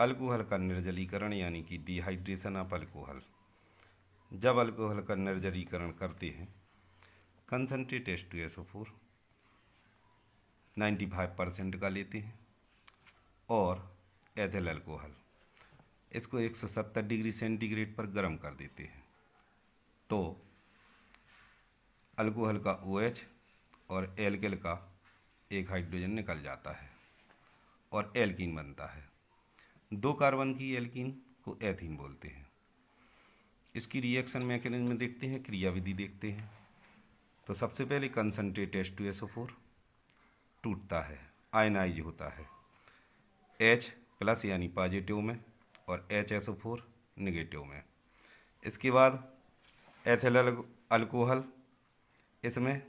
Alcohol का निर्जलीकरण यानी कि डिहाइड्रेशन ऑफ अल्कोहल। जब अल्कोहल का निर्जलीकरण करते हैं कंसनट्रेट H2SO4 95% का लेते हैं और एथिल अल्कोहल इसको 170 डिग्री सेंटीग्रेड पर गर्म कर देते हैं तो अल्कोहल का OH और एल्किल का एक हाइड्रोजन निकल जाता है और एल्कीन बनता है। 2 कार्बन की एल्कीन को एथीन बोलते हैं। इसकी रिएक्शन मैकेनिज्म देखते हैं, क्रियाविधि देखते हैं। तो सबसे पहले कंसनट्रेट H2SO4 टूटता है, आयनाइज होता है H+ यानी पॉजिटिव में और HSO4 निगेटिव में। इसके बाद एथिल अल्कोहल, इसमें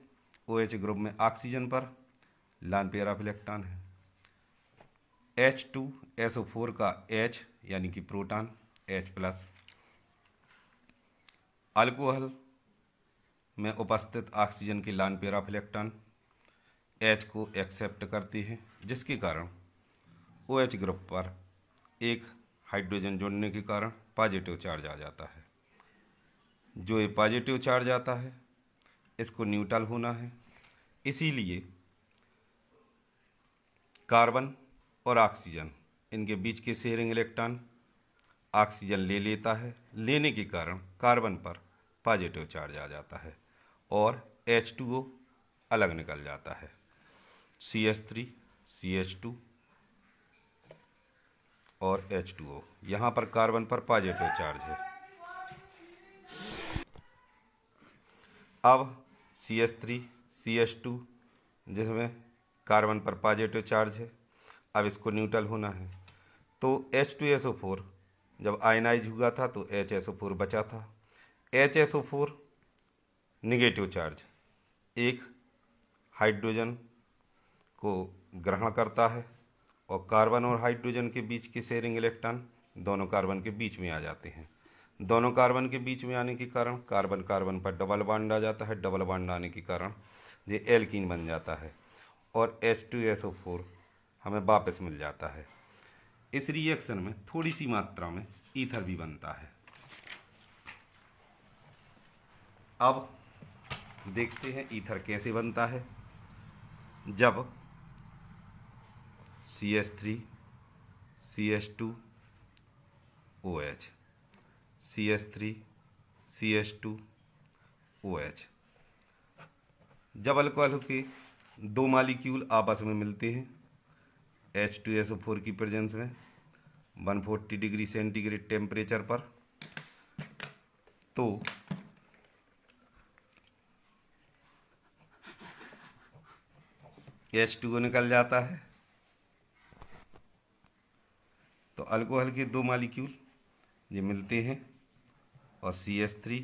OH ग्रुप में ऑक्सीजन पर लॉन पेयर ऑफ इलेक्ट्रॉन है। H2SO4 का H यानी कि प्रोटॉन H+। अल्कोहल में उपस्थित ऑक्सीजन के lawn pair of electron H को एक्सेप्ट करते हैं, जिसके कारण OH ग्रुप पर एक हाइड्रोजन जुड़ने के कारण पॉजिटिव चार्ज आ जाता है। जो ये पॉजिटिव चार्ज आता है इसको न्यूट्रल होना है, इसीलिए कार्बन और ऑक्सीजन इनके बीच के शेयरिंग इलेक्ट्रॉन ऑक्सीजन ले लेता है। लेने के कारण कार्बन पर पॉजिटिव चार्ज आ जाता है और H2O अलग निकल जाता है। CH3 CH2 और H2O, यहाँ पर कार्बन पर पॉजिटिव चार्ज है। अब CH3 CH2 जिसमें कार्बन पर पॉजिटिव चार्ज है, अब इसको न्यूट्रल होना है। तो H2SO4 जब आयनाइज हुआ था तो HSO4 बचा था। HSO4 निगेटिव चार्ज एक हाइड्रोजन को ग्रहण करता है और कार्बन और हाइड्रोजन के बीच के शेयरिंग इलेक्ट्रॉन दोनों कार्बन के बीच में आ जाते हैं। दोनों कार्बन के बीच में आने के कारण कार्बन कार्बन पर डबल बॉन्ड आ जाता है। डबल बॉन्ड आने के कारण ये एल्कीन बन जाता है और H2SO4 हमें वापस मिल जाता है। इस रिएक्शन में थोड़ी सी मात्रा में ईथर भी बनता है। अब देखते हैं ईथर कैसे बनता है। जब CH3 CH2 OH CH3 CH2 OH, जब अल्कोहल के 2 मॉलिक्यूल आपस में मिलते हैं H2SO4 की प्रेजेंस में 140 डिग्री सेंटीग्रेड टेम्परेचर पर, तो H2O निकल जाता है। तो अल्कोहल के 2 मॉलिक्यूल ये मिलते हैं और CH3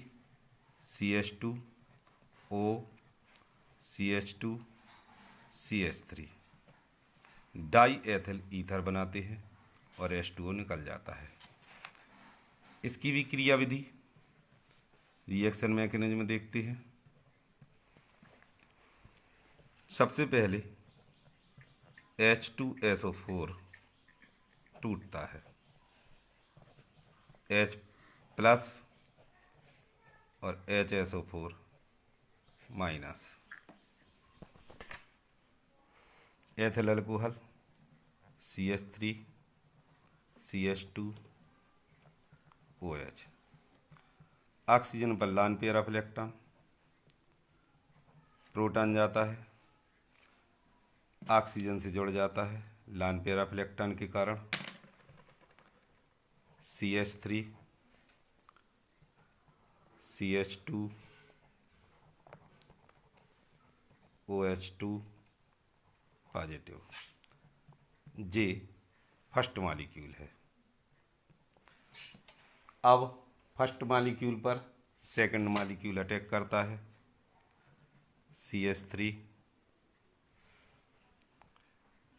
CH2 O CH2 CH3 die ethyl ether बनाते हैं और H2O निकल जाता है। इसकी भी क्रियाविधि रिएक्शन मैकेनिज्म देखते हैं। सबसे पहले H2SO4 टूटता है, H+ और HSO4-। Ethyl alcohol CH3 CH2 OH, oxygen पर lone pair of electron, proton जाता है, ऑक्सीजन से जुड़ जाता है लॉन पेयर ऑफ इलेक्ट्रॉन के कारण। CH3 CH2 OH2 पॉजिटिव, जे फर्स्ट मॉलिक्यूल है। अब फर्स्ट मॉलिक्यूल पर सेकंड मॉलिक्यूल अटैक करता है। CH3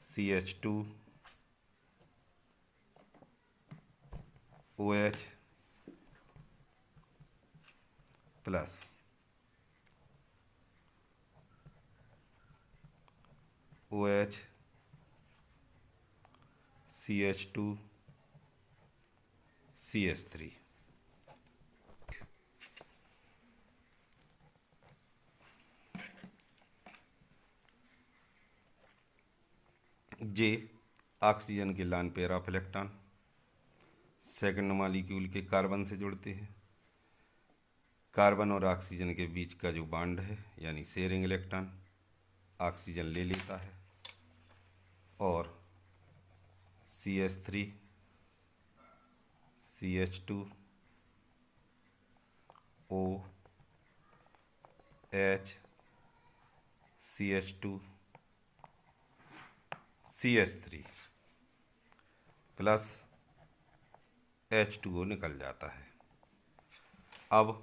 CH2 OH plus OH CH2 CH3। जे ऑक्सीजन के lawn pair of electron second molecule के कार्बन से जुड़ते हैं। कार्बन और ऑक्सीजन के बीच का जो बॉन्ड है यानी शेयरिंग इलेक्ट्रॉन ऑक्सीजन ले लेता है और CH3 CH2 O H CH2 CH3 plus H2O निकल जाता है। अब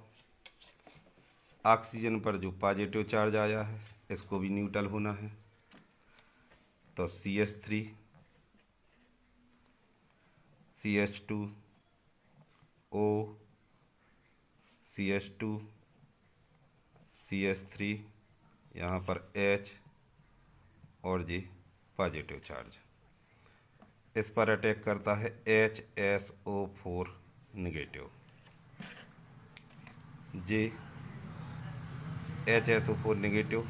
ऑक्सीजन पर जो पॉजिटिव चार्ज आया है इसको भी न्यूट्रल होना है, तो CH3 CH2 O CH2 CH3 यहाँ पर H और जी पॉजिटिव चार्ज इस पर अटैक करता है HSO4 निगेटिव। जे HSO4 निगेटिव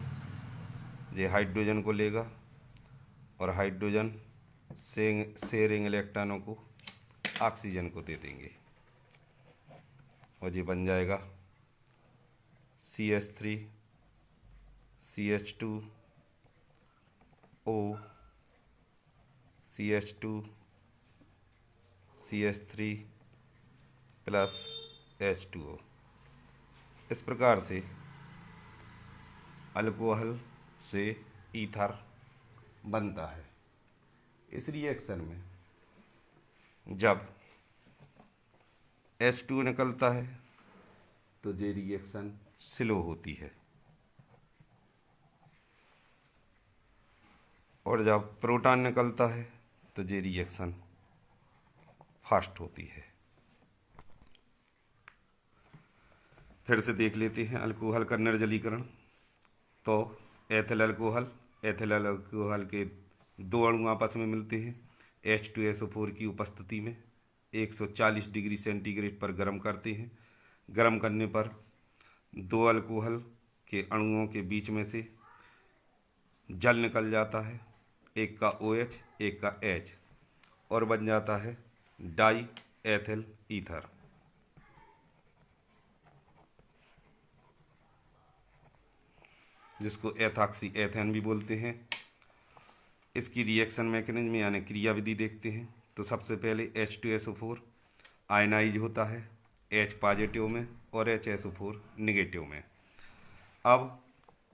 ये हाइड्रोजन को लेगा और हाइड्रोजन शेयरिंग इलेक्ट्रॉनों को ऑक्सीजन को दे देंगे और ये बन जाएगा CH3 CH2 O CH2 CH3 plus H2O। इस प्रकार से अल्कोहल से ईथर बनता है। इस रिएक्शन में जब H2 निकलता है तो ये रिएक्शन स्लो होती है और जब प्रोटॉन निकलता है तो ये रिएक्शन फास्ट होती है। फिर से देख लेते हैं अल्कोहल का निर्जलीकरण। तो एथिल अल्कोहल के दो अणु आपस में मिलते हैं H2SO4 की उपस्थिति में 140 डिग्री सेंटीग्रेड पर गर्म करते हैं। गर्म करने पर दो अल्कोहल के अणुओं के बीच में से जल निकल जाता है, एक का OH एक का H, और बन जाता है डाई एथिल ईथर। जिसको एथॉक्सी एथेन भी बोलते हैं। इसकी रिएक्शन मैकेनिज्म यानी क्रिया विधि देखते हैं तो सबसे पहले H2SO4 आयनाइज होता है H पॉजिटिव में और HSO4 निगेटिव में। अब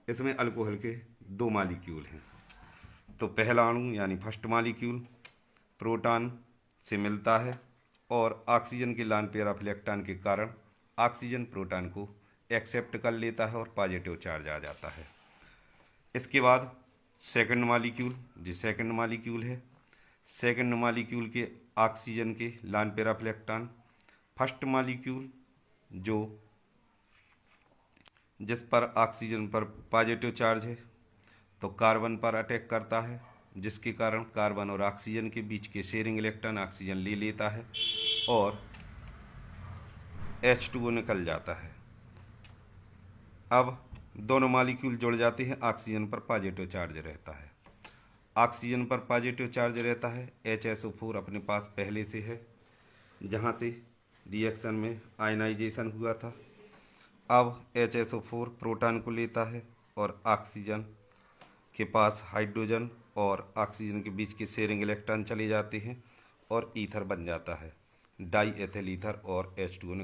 इसमें अल्कोहल के दो मॉलिक्यूल हैं। तो पहला अणु यानी फर्स्ट मॉलिक्यूल प्रोटॉन से मिलता है और ऑक्सीजन के लॉन पेयर ऑफ इलेक्ट्रॉन के कारण ऑक्सीजन प्रोटॉन को एक्सेप्ट कर लेता है और पॉजिटिव चार्ज आ जाता है। इसके बाद सेकंड मॉलिक्यूल है। सेकंड मॉलिक्यूल के ऑक्सीजन के lawn pair of electron first molecule जिस पर ऑक्सीजन पर पॉजिटिव चार्ज है तो कार्बन पर अटैक करता है, जिसके कारण कार्बन और ऑक्सीजन के बीच के शेयरिंग इलेक्ट्रॉन ऑक्सीजन ले लेता है और H2O निकल जाता है। अब दोनों मॉलिक्यूल जुड़ जाते हैं, ऑक्सीजन पर पॉजिटिव चार्ज रहता है। ऑक्सीजन पर पॉजिटिव चार्ज रहता है, HSO4 अपने पास पहले से है जहाँ से रिएक्शन में आयनाइजेशन हुआ था। अब HSO4 प्रोटॉन को लेता है और ऑक्सीजन के पास हाइड्रोजन और ऑक्सीजन के बीच के शेयरिंग इलेक्ट्रॉन चले जाते हैं और ईथर बन जाता है, डाई एथिल ईथर और H2O